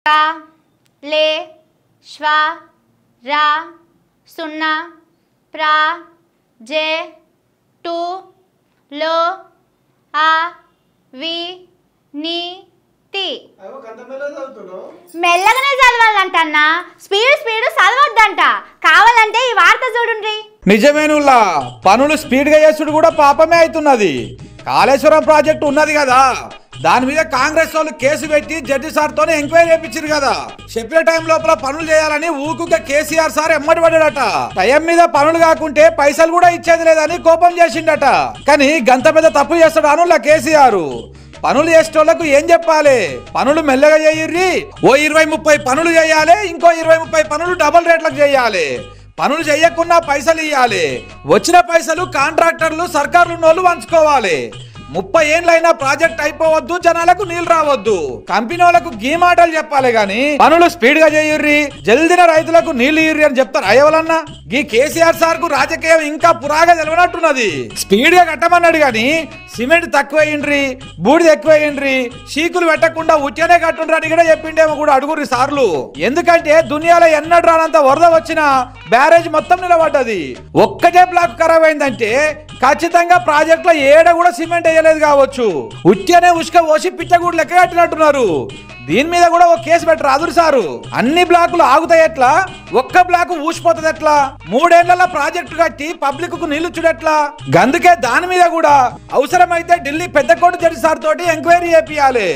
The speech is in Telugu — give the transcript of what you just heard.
క లే శ్వ ర సున్నా ప్ర జే టు లో ఆ వి ని తి. మెల్లగానే చదవాలంట, స్పీడ్ చదవద్దంట. కావాలంటే ఈ వార్త చూడండి. నిజమేనుల్లా, పనులు స్పీడ్ గా చేసుడు కూడా పాపమే అవుతున్నది. కాళేశ్వరం ప్రాజెక్టు ఉన్నది కదా, దాని మీద కాంగ్రెస్ వాళ్ళు కేసు పెట్టి జడ్జి సార్ తోనే ఎంక్వైరీ చేయించారు కదా. చెప్పిన టైం లోపల పనులు చేయాలని ఊకుగా కేసీఆర్ సార్ ఎమ్మడి పడ్డాడట. టైం మీద పనులు కాకుంటే పైసలు కూడా ఇచ్చేది లేదని కోపం చేసిండట. కానీ గంత మీద తప్పు చేస్తాడు అనుల్లా కేసీఆర్. పనులు చేసేటోళ్లకు ఏం చెప్పాలి? పనులు మెల్లగా చేయిర్రి, ఓ 20-30 పనులు చేయాలి, ఇంకో 20-30 పనులు డబుల్ రేట్లకు చేయాలి. పనులు చేయకుండా పైసలు ఇవ్వాలి. వచ్చిన పైసలు కాంట్రాక్టర్లు సర్కార్లు ఉన్నోళ్ళు పంచుకోవాలి. 30 ఏళ్ళైనా ప్రాజెక్ట్ అయిపోవద్దు, జనాలకు నీళ్లు రావద్దు. కంపెనీ వాళ్ళకు గీ మాటలు చెప్పాలి గాని పనులు స్పీడ్ గా చేయుర్రి, జల్దిన రైతులకు నీళ్లు ఇయ్యుర్రి అని చెప్తారు అయ్యవలన్నా. గీ కేసీఆర్ సార్ కు రాజకీయం ఇంకా పురాగా తెలియనట్టున్నది. స్పీడ్ గా కట్టమన్నాడు గాని సిమెంట్ తక్కువేయండ్రి, బూడిద ఎక్కువేయండ్రి, షీకులు పెట్టకుండా ఉట్టినే కట్టుండ్రి అని కూడా చెప్పిండేమో కూడా అడుగుర్రి సార్లు. ఎందుకంటే దునియాలో ఎన్నడు రానంత వరద వచ్చినా బ్యారేజ్ మొత్తం నిలబడ్డది. ఒక్కటే బ్లాక్ ఖరాబ్ అయిందంటే ఖచ్చితంగా ప్రాజెక్ట్ లో ఏడ కూడా సిమెంట్ వేయలేదు కావచ్చు. ఉట్టినే ఉసుక పోసి పిచ్చగూడు లెక్క కట్టినట్టున్నారు. దీని మీద కూడా ఒక కేసు పెట్టరు అదురు సారు. అన్ని బ్లాకులు ఆగుతాయి ఎట్లా? ఒక్క బ్లాకు ఊసిపోతుంది ఎట్లా? 3 ఏళ్ల ప్రాజెక్టు కట్టి పబ్లిక్ కు నీళ్లు చూడెట్లా? గందుకే దాని మీద కూడా అవసరమైతే ఢిల్లీ పెద్ద కోర్టు జడ్జి సార్ తోటి ఎంక్వైరీ చేపియాలి.